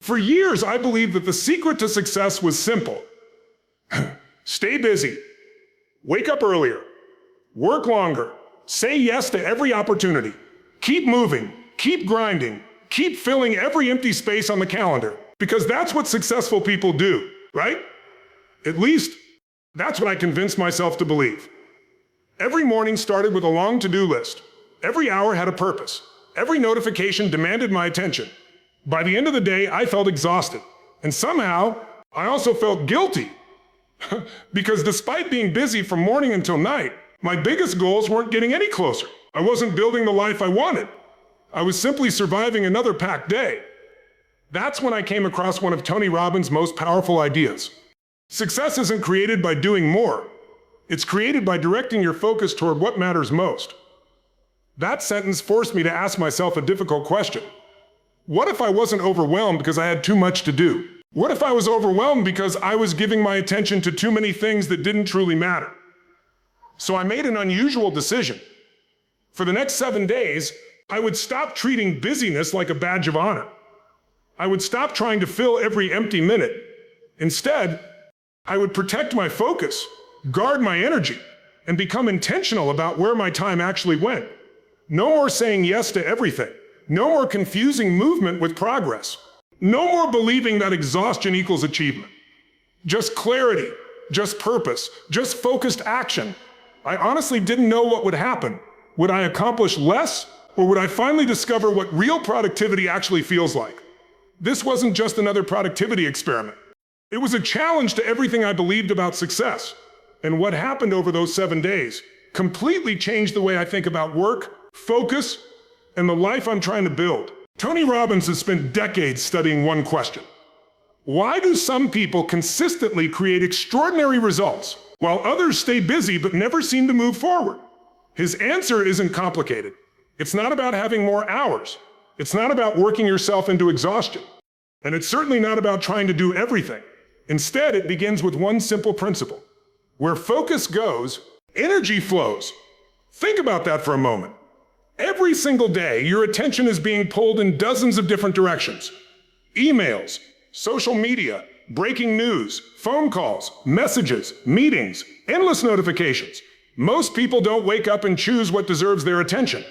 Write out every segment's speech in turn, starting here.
For years, I believed that the secret to success was simple. Stay busy, wake up earlier, work longer, say yes to every opportunity, keep moving, keep grinding, keep filling every empty space on the calendar, because that's what successful people do, right? At least, that's what I convinced myself to believe. Every morning started with a long to-do list. Every hour had a purpose. Every notification demanded my attention. By the end of the day, I felt exhausted. And somehow, I also felt guilty. Because despite being busy from morning until night, my biggest goals weren't getting any closer. I wasn't building the life I wanted. I was simply surviving another packed day. That's when I came across one of Tony Robbins' most powerful ideas. Success isn't created by doing more. It's created by directing your focus toward what matters most. That sentence forced me to ask myself a difficult question. What if I wasn't overwhelmed because I had too much to do? What if I was overwhelmed because I was giving my attention to too many things that didn't truly matter? So I made an unusual decision. For the next 7 days, I would stop treating busyness like a badge of honor. I would stop trying to fill every empty minute. Instead, I would protect my focus, guard my energy, and become intentional about where my time actually went. No more saying yes to everything. No more confusing movement with progress. No more believing that exhaustion equals achievement. Just clarity, just purpose, just focused action. I honestly didn't know what would happen. Would I accomplish less, or would I finally discover what real productivity actually feels like? This wasn't just another productivity experiment. It was a challenge to everything I believed about success. And what happened over those 7 days completely changed the way I think about work, focus, and the life I'm trying to build. Tony Robbins has spent decades studying one question. Why do some people consistently create extraordinary results, while others stay busy but never seem to move forward? His answer isn't complicated. It's not about having more hours. It's not about working yourself into exhaustion. And it's certainly not about trying to do everything. Instead, it begins with one simple principle. Where focus goes, energy flows. Think about that for a moment. Every single day, your attention is being pulled in dozens of different directions. Emails, social media, breaking news, phone calls, messages, meetings, endless notifications. Most people don't wake up and choose what deserves their attention.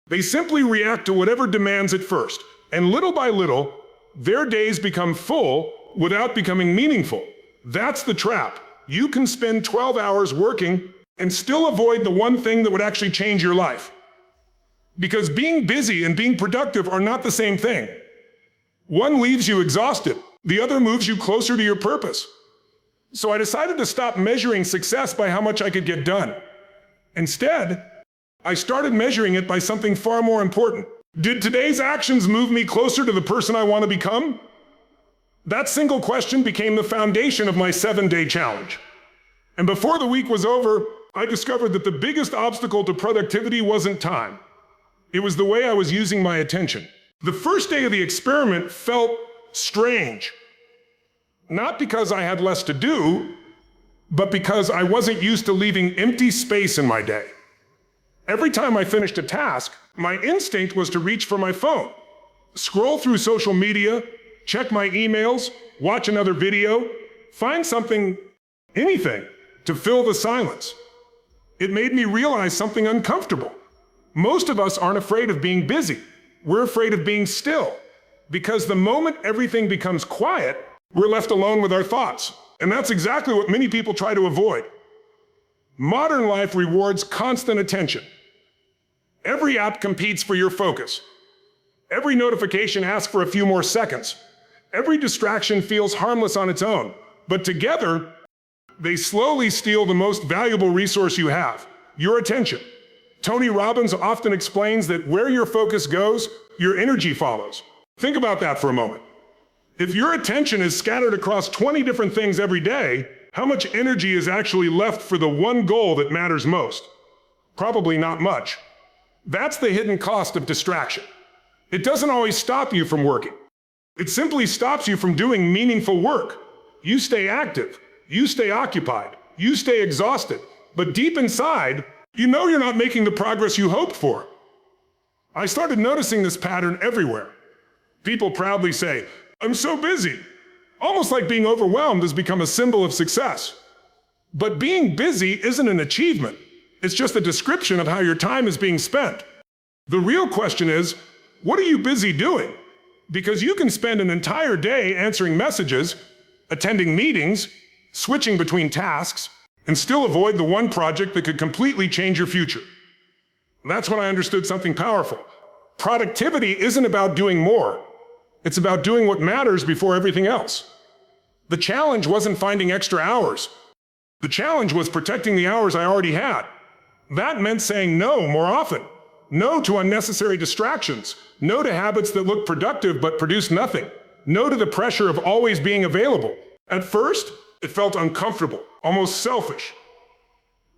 They simply react to whatever demands it first. And little by little, their days become full without becoming meaningful. That's the trap. You can spend 12 hours working and still avoid the one thing that would actually change your life. Because being busy and being productive are not the same thing. One leaves you exhausted, the other moves you closer to your purpose. So I decided to stop measuring success by how much I could get done. Instead, I started measuring it by something far more important. Did today's actions move me closer to the person I want to become? That single question became the foundation of my 7-day challenge. And before the week was over, I discovered that the biggest obstacle to productivity wasn't time. It was the way I was using my attention. The first day of the experiment felt strange. Not because I had less to do, but because I wasn't used to leaving empty space in my day. Every time I finished a task, my instinct was to reach for my phone, scroll through social media, check my emails, watch another video, find something, anything, to fill the silence. It made me realize something uncomfortable. Most of us aren't afraid of being busy. We're afraid of being still. Because the moment everything becomes quiet, we're left alone with our thoughts. And that's exactly what many people try to avoid. Modern life rewards constant attention. Every app competes for your focus. Every notification asks for a few more seconds. Every distraction feels harmless on its own. But together, they slowly steal the most valuable resource you have, your attention. Tony Robbins often explains that where your focus goes, your energy follows. Think about that for a moment. If your attention is scattered across 20 different things every day, how much energy is actually left for the one goal that matters most? Probably not much. That's the hidden cost of distraction. It doesn't always stop you from working. It simply stops you from doing meaningful work. You stay active, you stay occupied, you stay exhausted, but deep inside, you know you're not making the progress you hoped for. I started noticing this pattern everywhere. People proudly say, I'm so busy. Almost like being overwhelmed has become a symbol of success. But being busy isn't an achievement. It's just a description of how your time is being spent. The real question is, what are you busy doing? Because you can spend an entire day answering messages, attending meetings, switching between tasks, and still avoid the one project that could completely change your future. That's when I understood something powerful. Productivity isn't about doing more. It's about doing what matters before everything else. The challenge wasn't finding extra hours. The challenge was protecting the hours I already had. That meant saying no more often. No to unnecessary distractions. No to habits that look productive but produce nothing. No to the pressure of always being available. At first, it felt uncomfortable, almost selfish.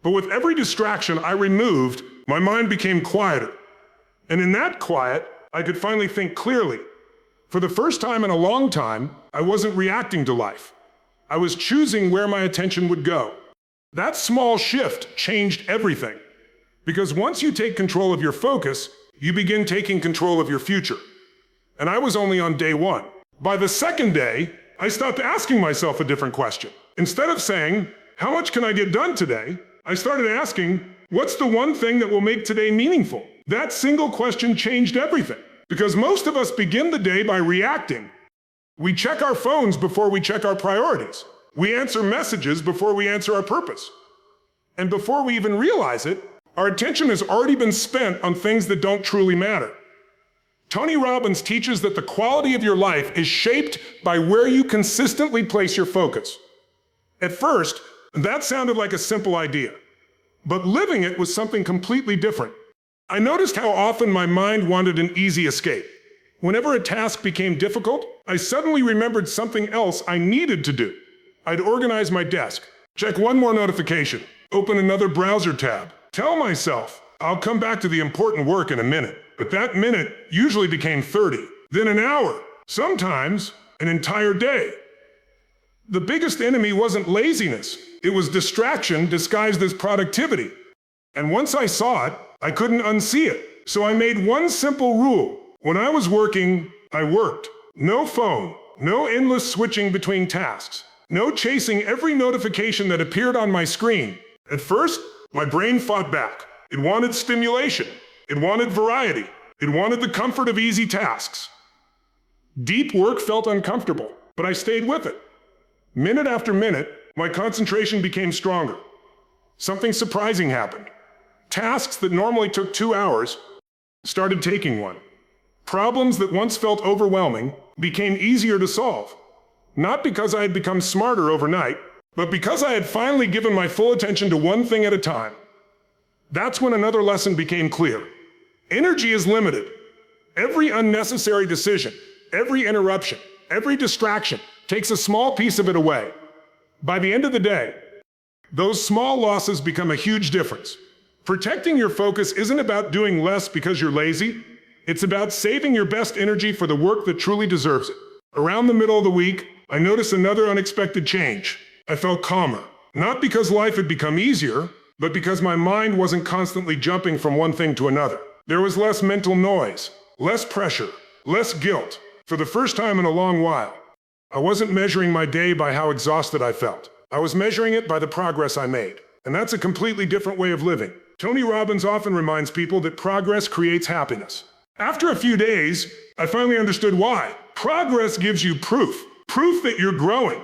But with every distraction I removed, my mind became quieter. And in that quiet, I could finally think clearly. For the first time in a long time, I wasn't reacting to life. I was choosing where my attention would go. That small shift changed everything. Because once you take control of your focus, you begin taking control of your future. And I was only on day one. By the second day, I stopped asking myself a different question. Instead of saying, how much can I get done today? I started asking, what's the one thing that will make today meaningful? That single question changed everything. Because most of us begin the day by reacting. We check our phones before we check our priorities. We answer messages before we answer our purpose. And before we even realize it, our attention has already been spent on things that don't truly matter. Tony Robbins teaches that the quality of your life is shaped by where you consistently place your focus. At first, that sounded like a simple idea. But living it was something completely different. I noticed how often my mind wanted an easy escape. Whenever a task became difficult, I suddenly remembered something else I needed to do. I'd organize my desk, check one more notification, open another browser tab, tell myself, I'll come back to the important work in a minute. But that minute usually became 30, then an hour, sometimes an entire day. The biggest enemy wasn't laziness. It was distraction disguised as productivity. And once I saw it, I couldn't unsee it. So I made one simple rule. When I was working, I worked. No phone, no endless switching between tasks, no chasing every notification that appeared on my screen. At first, my brain fought back. It wanted stimulation. It wanted variety. It wanted the comfort of easy tasks. Deep work felt uncomfortable, but I stayed with it. Minute after minute, my concentration became stronger. Something surprising happened. Tasks that normally took 2 hours started taking 1. Problems that once felt overwhelming became easier to solve. Not because I had become smarter overnight, but because I had finally given my full attention to one thing at a time. That's when another lesson became clear. Energy is limited. Every unnecessary decision, every interruption, every distraction takes a small piece of it away. By the end of the day, those small losses become a huge difference. Protecting your focus isn't about doing less because you're lazy. It's about saving your best energy for the work that truly deserves it. Around the middle of the week, I noticed another unexpected change. I felt calmer. Not because life had become easier, but because my mind wasn't constantly jumping from one thing to another. There was less mental noise, less pressure, less guilt. For the first time in a long while, I wasn't measuring my day by how exhausted I felt. I was measuring it by the progress I made. And that's a completely different way of living. Tony Robbins often reminds people that progress creates happiness. After a few days, I finally understood why. Progress gives you proof. Proof that you're growing.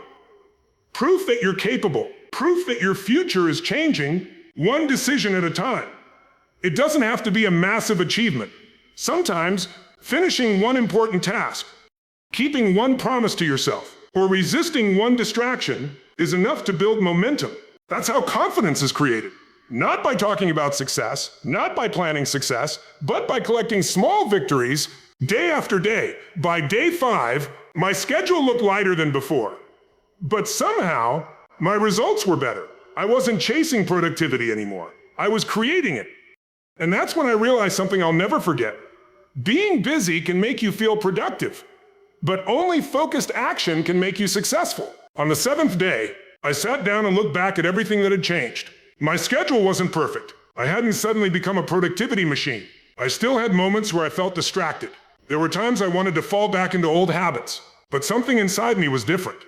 Proof that you're capable. Proof that your future is changing one decision at a time. It doesn't have to be a massive achievement. Sometimes, finishing one important task, keeping one promise to yourself, or resisting one distraction is enough to build momentum. That's how confidence is created. Not by talking about success, not by planning success, but by collecting small victories day after day. By day 5, my schedule looked lighter than before. But somehow, my results were better. I wasn't chasing productivity anymore. I was creating it. And that's when I realized something I'll never forget. Being busy can make you feel productive, but only focused action can make you successful. On the 7th day, I sat down and looked back at everything that had changed. My schedule wasn't perfect. I hadn't suddenly become a productivity machine. I still had moments where I felt distracted. There were times I wanted to fall back into old habits. But something inside me was different.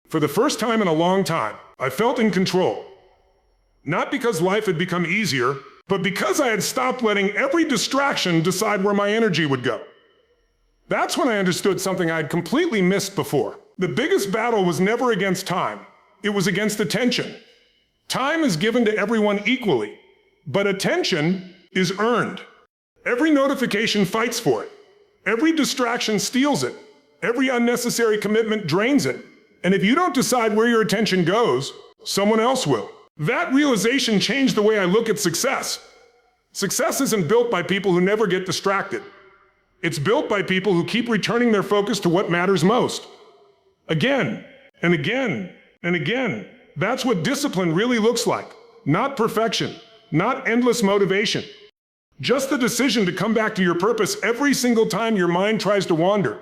For the first time in a long time, I felt in control. Not because life had become easier, but because I had stopped letting every distraction decide where my energy would go. That's when I understood something I had completely missed before. The biggest battle was never against time. It was against attention. Time is given to everyone equally, but attention is earned. Every notification fights for it. Every distraction steals it. Every unnecessary commitment drains it. And if you don't decide where your attention goes, someone else will. That realization changed the way I look at success. Success isn't built by people who never get distracted. It's built by people who keep returning their focus to what matters most. Again, and again, and again. That's what discipline really looks like. Not perfection, not endless motivation. Just the decision to come back to your purpose every single time your mind tries to wander.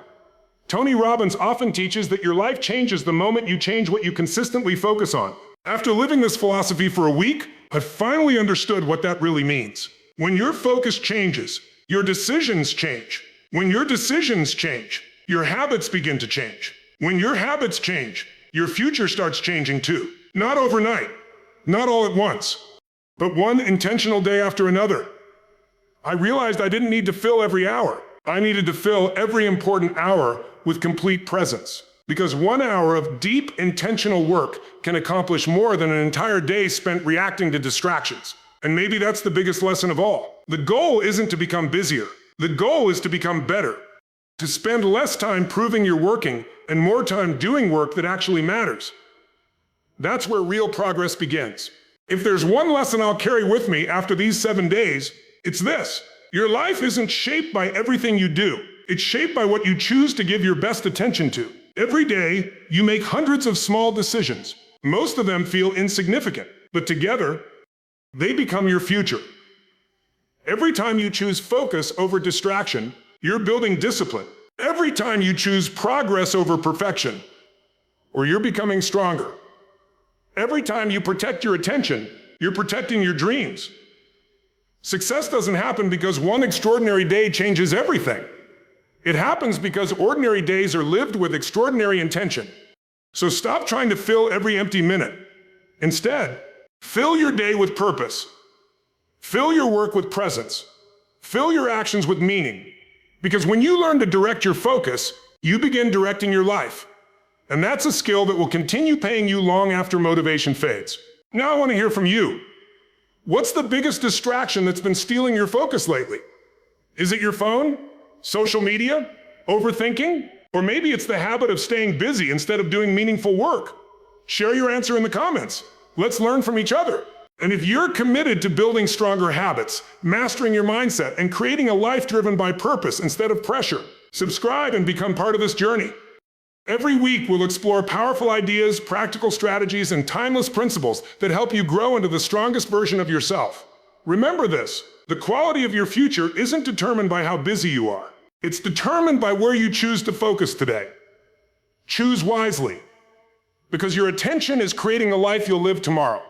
Tony Robbins often teaches that your life changes the moment you change what you consistently focus on. After living this philosophy for a week, I finally understood what that really means. When your focus changes, your decisions change. When your decisions change, your habits begin to change. When your habits change, your future starts changing too. Not overnight, not all at once, but one intentional day after another. I realized I didn't need to fill every hour. I needed to fill every important hour with complete presence. Because 1 hour of deep, intentional work can accomplish more than an entire day spent reacting to distractions. And maybe that's the biggest lesson of all. The goal isn't to become busier. The goal is to become better. To spend less time proving you're working and more time doing work that actually matters. That's where real progress begins. If there's one lesson I'll carry with me after these 7 days, it's this. Your life isn't shaped by everything you do. It's shaped by what you choose to give your best attention to. Every day, you make hundreds of small decisions. Most of them feel insignificant, but together, they become your future. Every time you choose focus over distraction, you're building discipline. Every time you choose progress over perfection, or you're becoming stronger. Every time you protect your attention, you're protecting your dreams. Success doesn't happen because one extraordinary day changes everything. It happens because ordinary days are lived with extraordinary intention. So stop trying to fill every empty minute. Instead, fill your day with purpose. Fill your work with presence. Fill your actions with meaning. Because when you learn to direct your focus, you begin directing your life. And that's a skill that will continue paying you long after motivation fades. Now I want to hear from you. What's the biggest distraction that's been stealing your focus lately? Is it your phone? Social media? Overthinking? Or maybe it's the habit of staying busy instead of doing meaningful work? Share your answer in the comments. Let's learn from each other. And if you're committed to building stronger habits, mastering your mindset, and creating a life driven by purpose instead of pressure, subscribe and become part of this journey. Every week, we'll explore powerful ideas, practical strategies, and timeless principles that help you grow into the strongest version of yourself. Remember this, the quality of your future isn't determined by how busy you are. It's determined by where you choose to focus today. Choose wisely, because your attention is creating a life you'll live tomorrow.